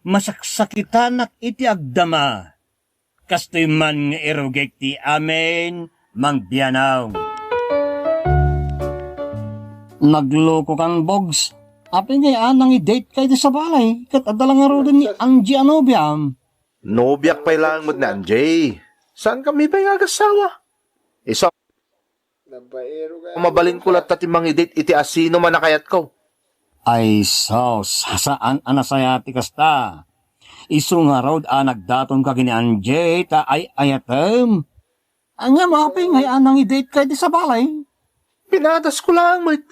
masaksakitanak iti agdama. Kastoy man nga irugek ti amen, mangbiyanaw. Nagloko kang bogs. Api nga nang i-date kayo sa balay. Kat adala nga rin ni Angie Anobiam. Nobiyak pa lang mo na, Anjay. Saan kami ba yung agasawa? Isa, mabalin ko lahat tati mang i-date iti asino man nakayat ko. Ay sos, saan anasayati kasta? Isu nga raw nagdaton ka gini Angie, ta ay ayatem. Anya mapi nga nang i-date kayo sa balay. Pinatas ko lang, mate.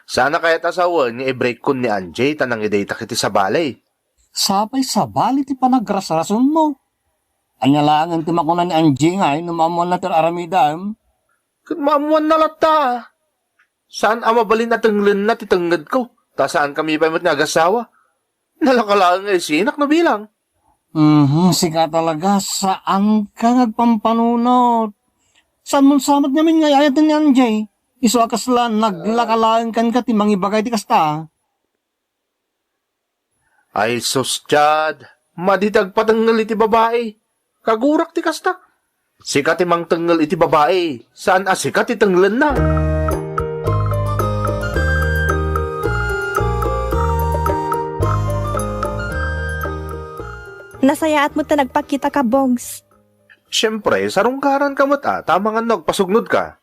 Sana kaya tasawa ni i-break ko ni Anjay tanang i-date kiti sa balay. Sapay sa bali ti panagrasrason mo. Anya lang ang timakunan ni Angie nga numamuan na aramidam. Kung maamuan na lata. Saan mabalin na tanglan na titanggad ko? Ta saan kami pa mat nagasawa? Nalakalaan nga sinak na bilang. Sika talaga, saan ka nagpampanunot? Saan mo samot namin nga ayat ni Anjay? Iso akaslan, naglakalaan kan ka timang ibagay ti kasta. Ay sus, Chad. Maditag patanggal iti babae. Kagurak ti kasta. Sikat imang tanggal iti babae. Saan sikat itanglan na? Nasayaat mo ta nagpakita ka, Bogs. Siyempre, sarungkaran ka mo't tama nga nagpasugnod ka.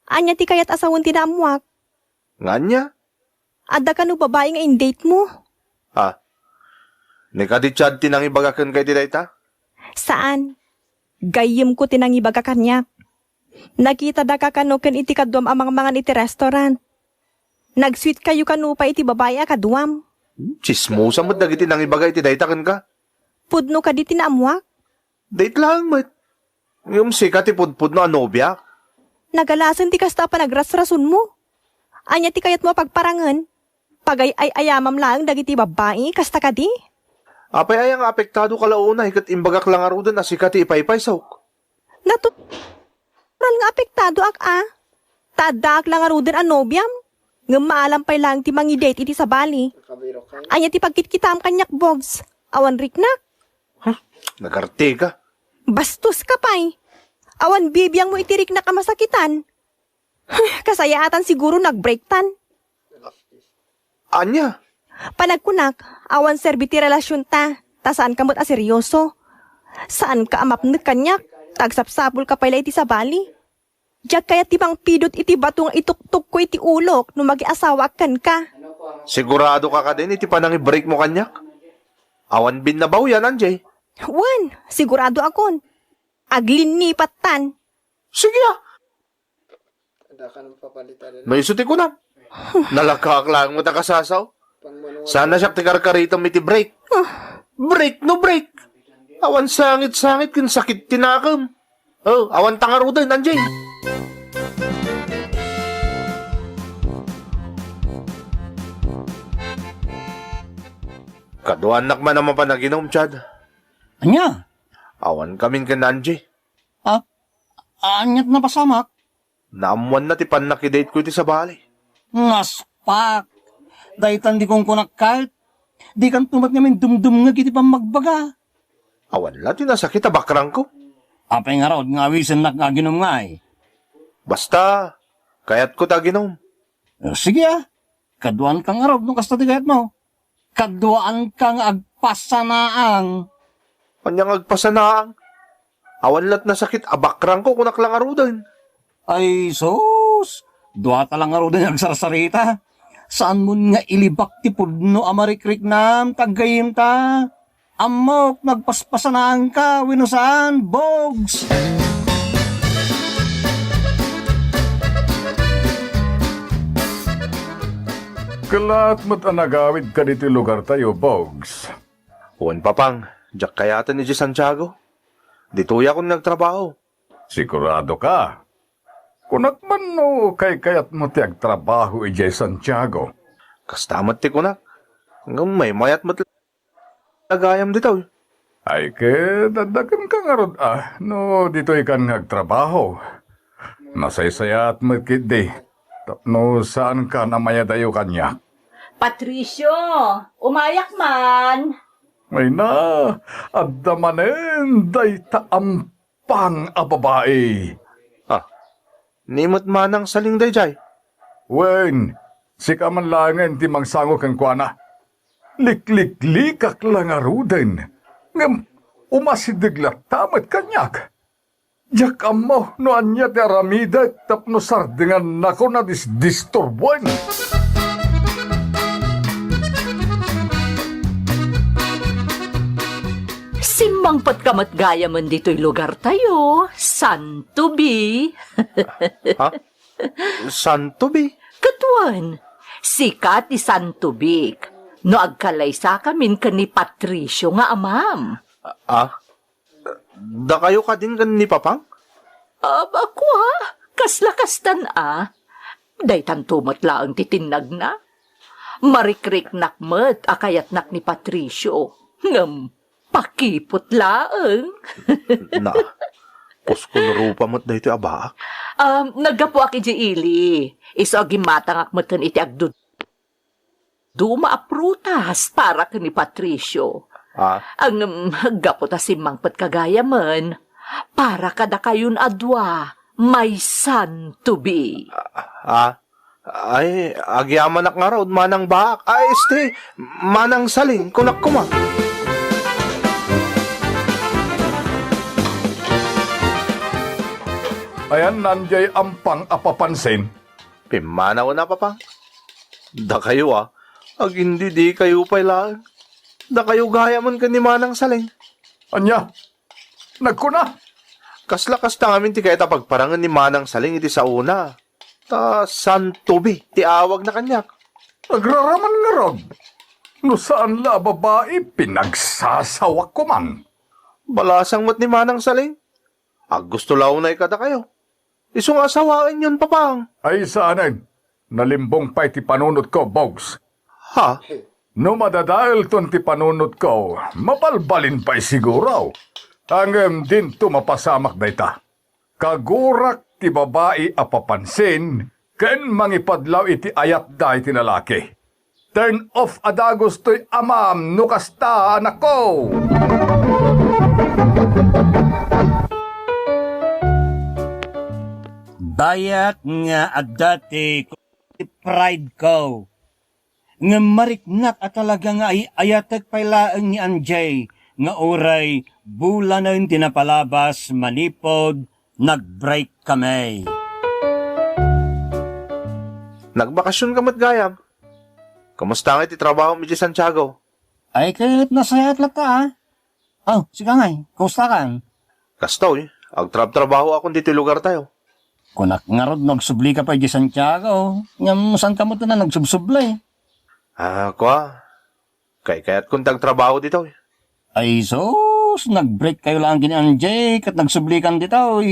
Anya ti kayat asawon ti namuak. Nga niya? Adda ka no babae nga in-date mo. Nikadi Chad tinangibagakan kay ti dayta? Saan? Gayem ko tinangibaga kanya. Nakita da ka kanuken iti kadwam amang mangan iti restaurant. Nag-sweet kayo kanupa iti babae kadwam. Chismosa mo't dagiti nangibagay ti dayta kan ka? Pudno ka di tinamuak. Date lang, mate. Yung sikat ipudpud no anobya. Nagalasan ti kasta pa nagrasrason mo. Anya ti kayat mo pagparangan. Pagay ay ayamam lang dagiti babae kasta ka di. Apay ayang apektado kalauna hikat imbagak lang arudan na sikat ipaypay sok. Natural nga apektado Tadak lang arudan anobyam. Nga maalampay lang ti mangi-date iti sa bali. Anya ti pagkitkitam kanyak, Bogs. Awan riknak. Nagarte ka. Bastos ka pa'y. Awan bibiyang mo itirik na kamasakitan. Kasayaatan siguro nag-breaktan. Anya? Panagkunak, awan serbiti relasyon ta. Ta saan ka mo't seryoso? Saan ka amapnag kanyak? Tagsapsapul ka pala iti sa bali. Diyak kaya tibang pidot iti batong ituktok ko iti ulok no mag-asawa kan ka. Sigurado ka din iti panang i-break mo kanyak? Awan bin na baw yan, Anjay. Wan, sigurado akon. Aglinipat tan. Sige Naisuti ko na. Nalakak lang mo takasasaw. Sana siya tikarkarita miti break. Break no break. Awan sangit-sangit kin sakit tinakam. Awan tangarudan, Anjay. Kaduanak man naman pa naginom, Chad. Anya? Awan kamin ka, Anjay. Anyat na pasamak? Naamuan na ti panakidate ko iti sa bali. Ngaspak. Daitan di kong kunakalt. Di kan tumat namin dumdum nga kiti pang magbaga. Awan la, tinasakit bakrang ko. Apay nga raw, nga wisan na nga ginom nga eh. Basta, kayat ko ta ginom. Sige kaduan kang araw nung kasta di kayat mo. Kaduan kang agpasanaang. Kanyang agpasanaang. Awan lat na sakit, abakrang ko kunak lang arudan. Ay sus, duwata lang araw din agsarsarita. Saan mo nga ilibak ti pudno amarikrik nam, tagayim ta. Amok, nagpaspasanaan ka, winusaan, Bogs. Kalat mo't anagawid ka dito lugar tayo, Bogs. Huwan papang, jak kayatan ni G. Santiago. Dituya ko nagtrabaho. Sigurado ka. Kunak man no, kayat mo ti agtrabaho ijay Santiago. Kastamat ti kunak. Hanggang may mayat mat nagayam dito. Ay dadagan ka nga rod no dito ikan nagtrabaho. Nasaysayat mo kidi. Tapno saan ka namaya dayo kanya? Patricio, umayak man. May na, at damanen, day taampang a babae. Nimot manang saling dayjay. Wen, si kamanlangan ti mangsango kang kuana. Likliklikak lang aruden. Ngam, umasidiglat tamat kanyak. Jak mo, no anya ti aramida, tapno sardingan nako na disturbuan. Simbangpat kamat gaya man dito'y lugar tayo. Santubi. Ha? Santubi? Katuan, sikat ti Santubik. No agkalaysa kamin ka ni Patricio nga amam. Da kayo ka din kan ni Papang? Ako kasla-kastan Day tantumot laang titinag na. Marikrik nakmet akayat nak ni Patricio. Ngam, pakipot laang. Na, pusko na rupa mo't da ito abaak. Nagapo aki di ili. Iso gimatang akmeten iti agdud. Duma aprutas para ka ni Patricio. Ang gapo ta simangpet kagaya man. Para kada kayon adwa, may son to be. Ay, agyaman ak nga raw, manang baak. Ay, manang saling, kunak kuma. Ayan nandiay ampang apapansin. Pimanaw na, Papang. Da kayo ag hindi di kayo pailaan. Da kayo gaya man ka ni manang saling. Anya, nagkuna. Kaslakas ta ngamin ti kaya pagparangan ni manang saling iti sa una. Ta santubi, ti awag na kanyak. Nagraraman nga rod. No saan la babae, pinagsasawak ko man. Balasang mat ni manang saling. Gusto law na ikada kayo. Isong asawain yun, Papang. Ay saanin, nalimbong pa iti panunod ko, Bogs. Ha? No madadahil ton ti panunod ko, mapalbalin pa'y siguro. Ang din tumapasamak dayta. Kagurak ti babae apapansin, ken mangipadlaw iti ayat da iti nalaki. Turn off adagos to'y amam, no kasta anak ko! Bayat nga at dati pride ko. Nga mariknak at talaga nga ay ayatek pailaan ni Anjay nga oray bula na yung tinapalabas manipod nag-break kami. Nagbakasyon ka mat gayam. Kamusta nga iti trabaho mi di Santiago? Ay kahit nasayat lang ka sige ngay, kumusta ka? Kastoy, agtrabaho akong dito lugar tayo. Kunak nga rod nagsubli ka pa di Santiago. Ngam saan ka mo ito na nagsubsublay? Kaya't kung tagtrabaho dito. Ay sus, nag-break kayo lang gini Anjay kat nagsublikan dito.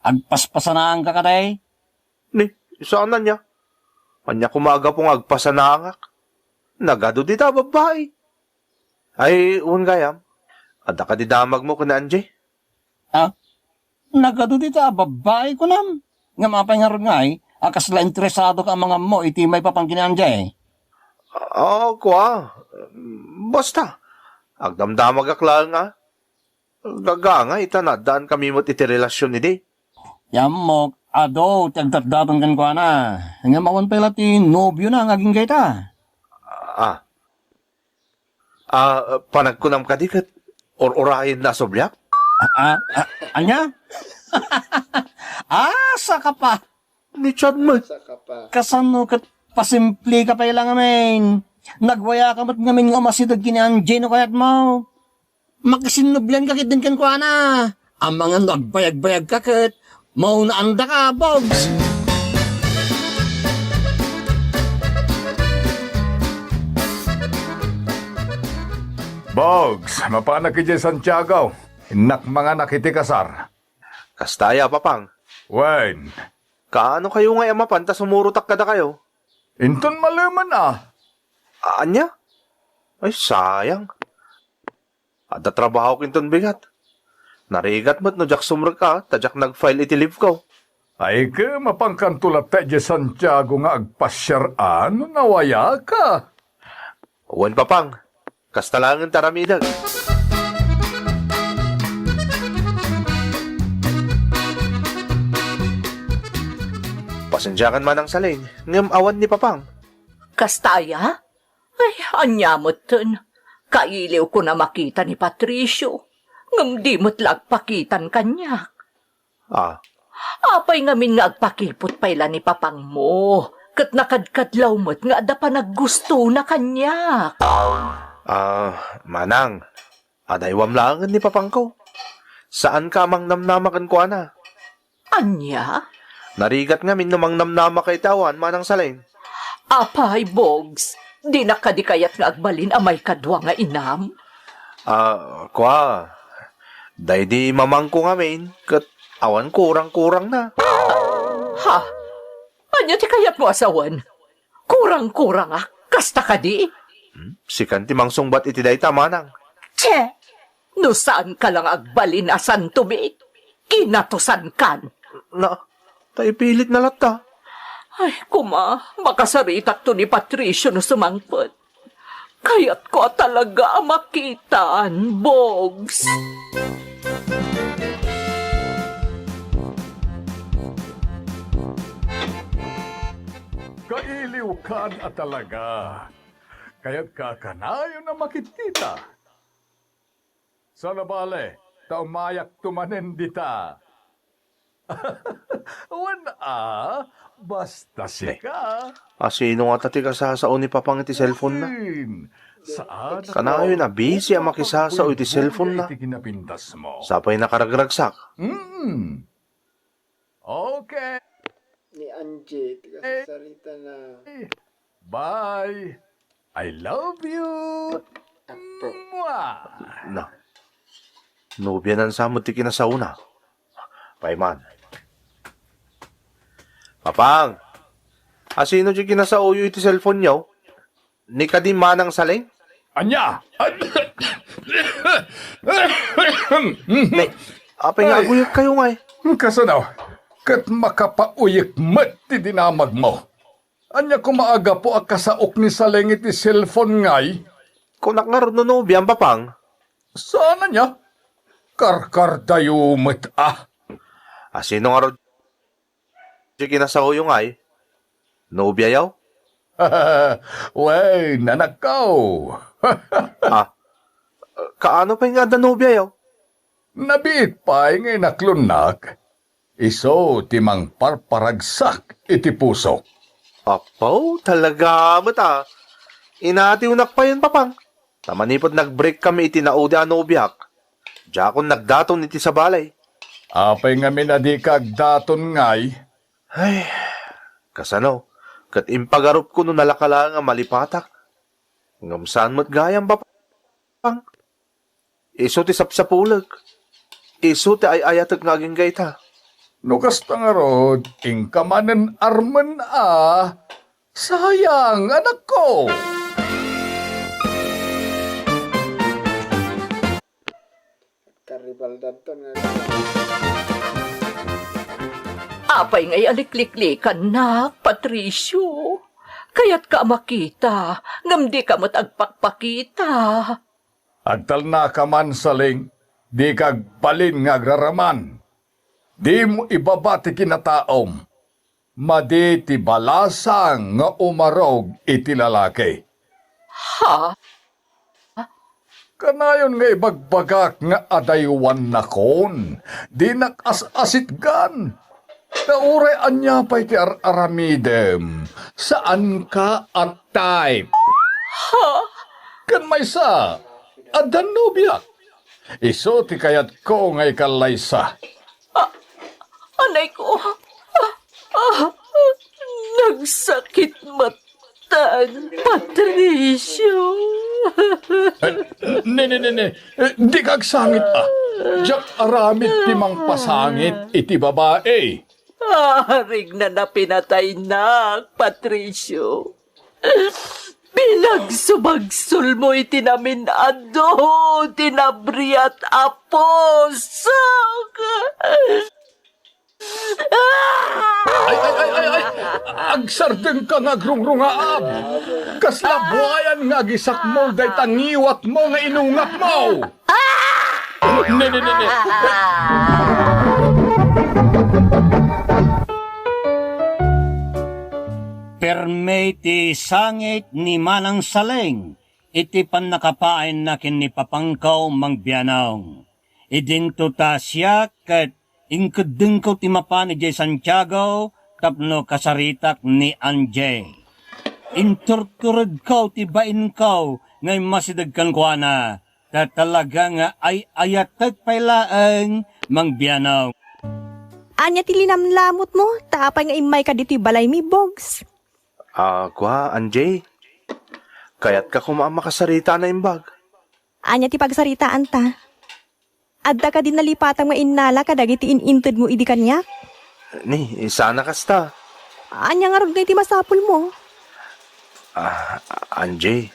Agpaspasanaan ka katay. Ni, saan na niya? Anya kumaga pong agpasanangak. Nagado dita babae. Ay, gayam. Ada ka di damag mo kuna Anjay? Nagado dito, babae ko nam. Nga mapay nga ron nga akasla interesado ka mga mo, iti may papangkinaan dyan Basta. Agdamdamag akla nga. Gaga nga, itanadaan kami mo't iti relasyon ni di. Yamok, tagdatdaton kan ko na. Nga mawan pala ti nobyo na, ngaging gaita. Panagkunam ka di kat or-orahin na soblyak? Anya? Saka pa. Ni Chad mo. Kasano kat pasimpli ka pa ilang amin. Nagwaya ka mat ngamin nga masidag kini Anjay no kayat mo. Makasinublan ka kit din kan ko na. Ang mga nagbayag-bayag ka kit. Maunaanda ka, Bogs. Bogs, mapana ki dyan Santiago. Inak mga nakiti kasar. Kastaya, Papang. Wen, Kaano kayo nga amapan, ta sumurutak kada kayo? inton malaman Anya? Ay, sayang. Ada trabaho kinton bigat. Narigat mo't no jak sumrag ka, tajak nag-file iti leave ko. Ay ka, mapangkantulat tayo dyan Santiago nga agpasyaraan, nawaya ka. Uwan, Papang. Kastalangan taramidag. Pasensyakan man ang salin, ngam awan ni Papang. Kastaya? Ay, anyamot ton. Kailiw ko na makita ni Patricio. Ngam di mo't lagpakitan kanya. Ah, Apay ngamin nga agpakipot payla ni Papang mo. Kat nakadkadlaw mo't nga ada pa naggusto na kanya. Manang, adaywam langan ni Papang ko. Saan ka mang namnamakan ko, ana? Anya? Narigat nga min namang namnama kay tawan, manang salin. Apay, Bogs. Di nakadikayat nga agbalin amay kadwa nga inam. Kwa, day di mamang ko ngamin, kat awan kurang-kurang na. Ha? Anya ti kayat mo asawan? Kurang-kurang kasta ka di? Si kanti mang sungbat iti day tamanang. Che! No saan ka lang agbalin asan tubig? Kinatusan kan. Na, tayo pilit na lata. Ay, makasaritat to ni Patricio no sumangpot. Kaya't ko talaga makitaan, Bogs. Kailiw ka na talaga. Kaya't kakanayo na makikita. Sa labale, taumayak tumanen dita. Wana, basta sika. Sino nga tati kasasao ni Papang iti cellphone na? Saan? Kanayo na busy ang makisasao iti cellphone na. Iti kinapintas mo. Sapay nakaragragsak. Okay. Ni Angie, tigasarita na Bye. I love you. apo. Mwah. Na. Nubya nan samot ti kinasauna. Payman. Papang, sino di kinasauyo iti cellphone niyo? Ni kadim manang saling? Anya! Apay nga aguyag kayo nga eh. Kasanaw, kat makapauyik mat ti dinamag mo. Anya kumaaga po ang kasaok ni Saleng iti cellphone ngay. Kung nakangarod no nubya ang Papang. Saan niya? Karkar tayo mat Sino nga rod di kinasauyo nga eh? Nubya yaw? Wey, nanakaw. Kaano pa yung nga nubya yaw? Nabiit pa ngay naklunak. Iso timang parparagsak iti puso. Apaw, talaga mata. Inatiunak pa yun, Papang. Tamanipod nag-break kami iti nauda nubyak. Diya akong nagdaton iti sa balay. Apay nga minadi kagdaton ngay. Ay, kasano, kat impagarup ko no nalakala nga malipatak. Ngamsaan mo't gayang Papang. Iso ti sapsapulag. Iso ti ay-ayatag nga aging gayta. No kasta nga rod, ingkamanen arman sayang, anak ko. Karibal danton nga. Apay ngay alikliklikan na, Patricio. Kaya't ka makita, ngam di ka mo't agpakpakita. Agtal na ka man saling, di kagbalin nga agraraman. Di mo ibabati kinataom. Madi ti balasang nga umarog iti lalaki. Ha? Kanayon nga ibagbagak nga adaywan na kon. Di nakas-asit gan. Naurean niya pa iti aramidem. Saan ka at type? Ha? Kan may sa, adan nubya. Iso ti kayat ko nga ikalaysa. Anay ko. Nagsakit matan, Patricio. Ne. Di kagsangit Diyak aramid timang pasangit iti babae. Harig na napinatay na, Patricio. Pinagsubagsul mo itinamin ado, tinabriat apos. Ay! Agsardeng ka nga grungrungaab! Kasla buhayan nga gisak mo day tangiwat mo nga inungap mo! Ne. Perme ti sangit ni Manang Saleng, iti pan nakapain na kin ni Papangkaw Mangbiyanaw. Idinto ta siya kat ingkudeng ko ti mapa ni Jay Santiago tapno kasaritak ni Anje. Inturturad ko ti bain ko ngay masidag kan kwa na, ta talaga nga ay ayatag pailaang Mangbiyanaw. Anya ti linamlamot mo, tapay nga imay ka dito'y balay mi, Bogs. Kwa, Anjay. Kaya't ka kumama kasarita na imbag. Anya ti pagsaritaan ta. Adda ka din nalipatang nga innala ka dagiti inintod mo idi kanyak. Ni, sana kasta. Anya nga rog na iti masapul mo. Anjay.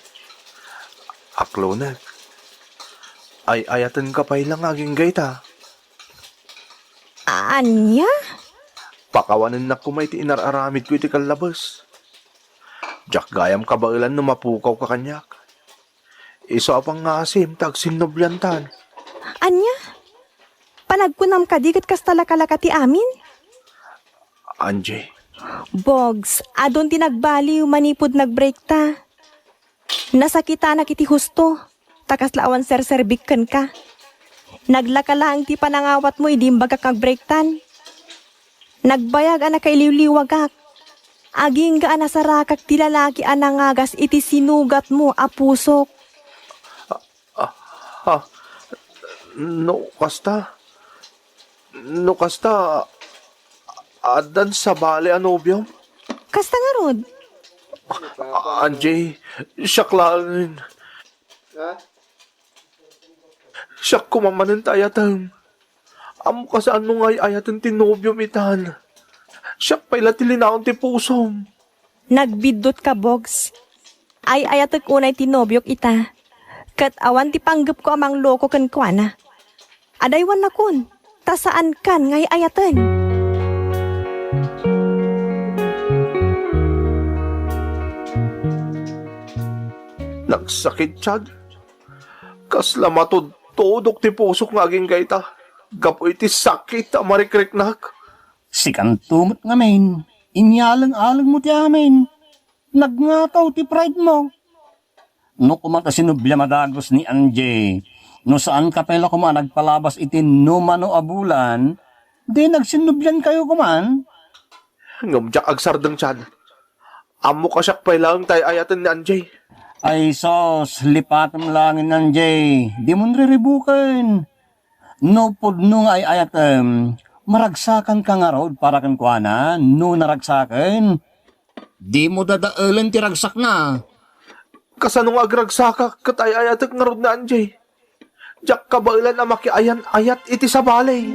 Aklo na. Ay ayatan ka pa ilang aging gayta. Anya? Pakawanan na kumay ti inararamid ko iti kalabas. Jak gayam kabailan no mapukaw ka kanyak. Iso apang nga asim tag sinublantan. Anya? Panagkunam ka di kat kastalakalaka ti amin? Anjay. Bogs, adon ti nagbaliw manipod nagbreak ta. Nasakita na kiti husto, takaslaawan serserbikan ka. Naglaka lang ti panangawat mo idimbag kag breaktan. Nagbayag anak kailiwliwagak. Aging ga anasarakak ti lalaki anangagas iti sinugat mo apusok. No kasta. Adan sa bale anobyam. Kasta nga rod. Anjay, siyak lang. Ha? Siyak kumamanan tayatan. Amo ka saan mo ngay ayatan tinobyom itan. Siyak pala tilinaon ti pusom. Nagbidot ka, Bogs. Ay ayatek unay tinobyok ita. Kat awan ti panggap ko amang loko kan kuana. Adaywan na kun. Tasaan kan ngay ayaten. Nagsakit Chad. Kasla matudtudok ti pusok nga aging gayta. Gapoy ti sakit amarikriknak. Sikantumot nga men, inyalang-alang mo ti amin. Nagnataw ti pride mo. No kumata sinubya madagos ni Anje, no saan kapela kuma nagpalabas iti numano abulan, di nagsinubyan kayo kuman. Ngamjak agsardang Chad. Amo ka siyak pailang tay ayatan ni Anjay. Ay sos, lipatam langin Anje, di mo nriribukan. No pudno nga ay ayatem, maragsakan ka nga rod para kan kuana, no naragsakan. Di mo dadaalan ti ragsak na. Kasanong agragsaka katay ayatak nga rod na Anjay. Jak kabailan na makiayan ayat iti sa balay.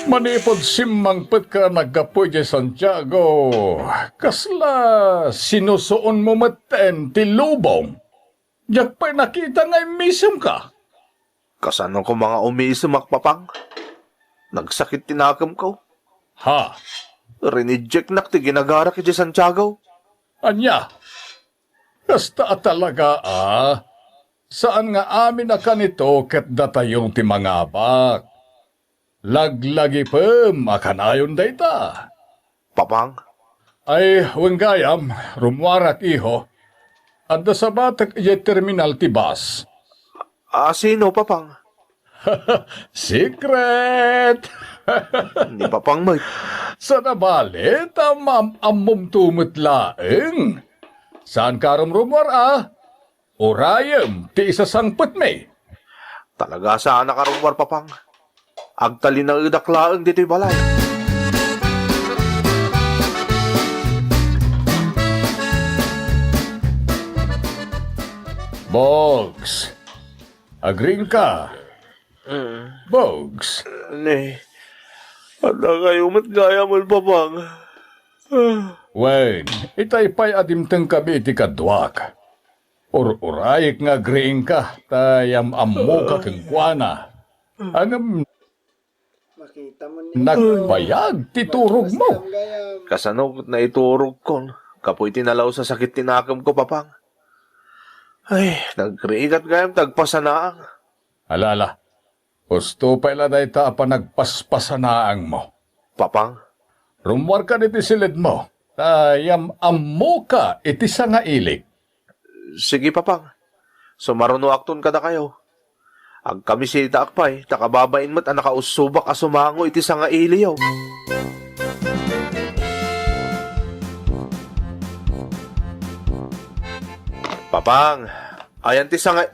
Manipod simmangpet ka naggapoy di Santiago. Kasla sinusuon mo maten ti lubong. Diyak pa'y nakita nga'y misum ka. Kasanong ko mga umiisumak papang. Nagsakit tinakam ko. Ha? Rinijek nak ti ginagara ki Santiago. Anya? Kasta talaga Saan nga amin na kanito ket datayong ti mga abak? Laglagi pa makanayon dayta. Papang, Ay, wenggayam, rumwarak iho. Adda sa batak iya terminal ti bus. sino papang? Secret! Ni papang may. Sa nabalit, amom tumutlaeng. Saan ka rumrumwar Urayam, ti isa sangput me. Talaga sana karumwar papang. Agtali na idaklaang dito'y balay. Bogs, agring ka. Bogs, Ni, ada kayo matgaya mo papang. Wen, itay pa'y adimteng kabi ti kadwak. Urayik nga agreeing ka, tayam ammo ka kang kuana. Angam Makita mo ni nagbayag, titurog mo. Gayam. Kasanog na iturog kon. Kapoy tinalaw sa sakit tinakam ko, papang. Ay, nagriigat gayam, tagpasanaang. Alala, gusto pa ila dahi ta pa nagpaspasanaang mo. Papang, Rumwar ka niti silid mo, tayam ammo ka iti sa nga ilik. sige papang. Sumaruno akton kada kayo. Ang kami si Takpay, takababain mo't ang nakausubak asumango iti sa nga iliyaw. Papang, ayan ti sa nga...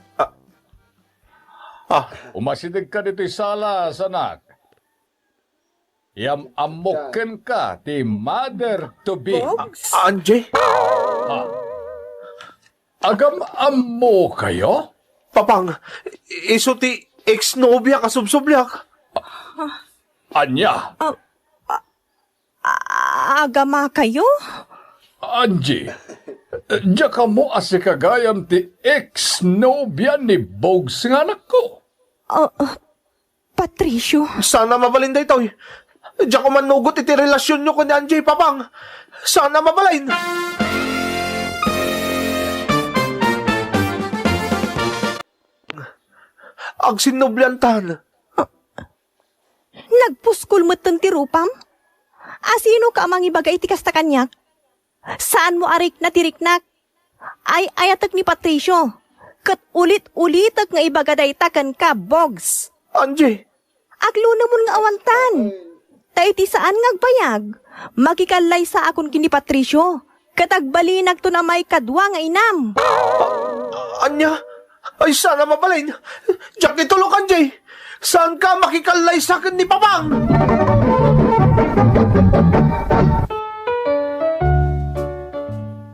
Umasidig ka dito sala, sanak. Yam amukin ka ti mother to be. Anjay, Agam ammo kayo? papang, iso ti ex-nobya kasubsoblyak. Anya, Agama kayo? Angie, diya ka mo asikagayam ti ex-nobya ni Bogs nga anak ko. Patricio, Sana mabalinday toy. Diyan ko manugot iti relasyon nyo ko ni Anjay, papang. Sana mabalain. Ang sinublantan. nagpuskol mo ti rupam? Asino ka amang ibagay ti kasta kanyak? Saan mo arik na tiriknak? Ay ayatak ni Patricio. Kat ulit-ulitak nga ibagaday takan ka, Bogs. Anjay, Aglo na mo nga awantan. Ta iti saan ngagbayag? Magikalay sa akon kini Patricio. Katagbalinag to na may kadwa nga inam. anya? Ay, sana mabalain. Diyan kitulok, Anjay. Saan ka makikalay sa akin ni papang?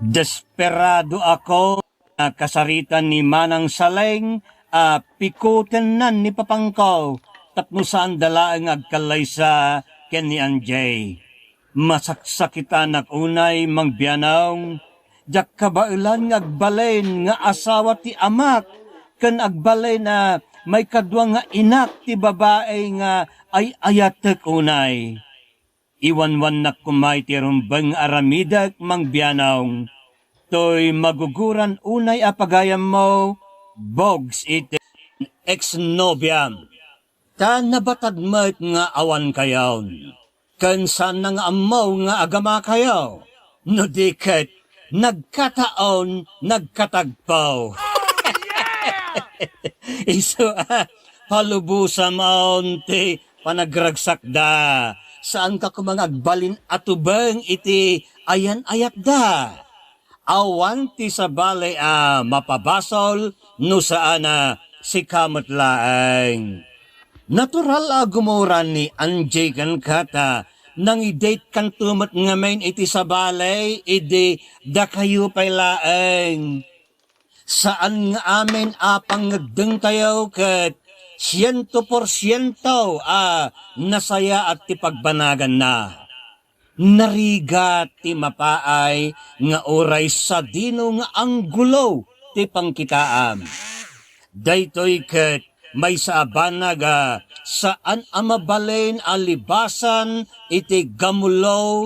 Desperado ako na kasaritan ni Manang Saleng, pikutin nan ni Papangko, tapno saan dalaang agkalay sa ken ni Anjay. Masaksakitan ak unay mangbianaw, jak kabailan nga agbalain nga asawa ti amak, ken agbalay na may kadwa nga inak ti babae nga ay ayatek unay. Iwanwan na kumay ti rumbang aramidak mangbianaw, to'y maguguran unay apagayam mo, Bogs iti ex-nobyam. Ta nabatad mo't nga awan kayaw, kan saan nga amaw nga agama kayaw, no diket nagkataon nagkatagpaw. Iso palubusa maon ti panagragsak da, saan ka kumangagbalin atubang iti ayan-ayat da. Awan ti sa balay mapabasol no saan si kamot laeng. Natural gumuran ni Anjay kan kata nang i-date kan tumot nga main iti sa balay idi da kayo pay laeng. Saan nga amin apang ngagdeng tayo kat 100% nasaya at ti pagbanagan na. Nariga ti mapaay nga oray sa dino nga anggulo ti pangkitaam. Daytoy ket may saabanag saan amabalen alibasan iti gamulo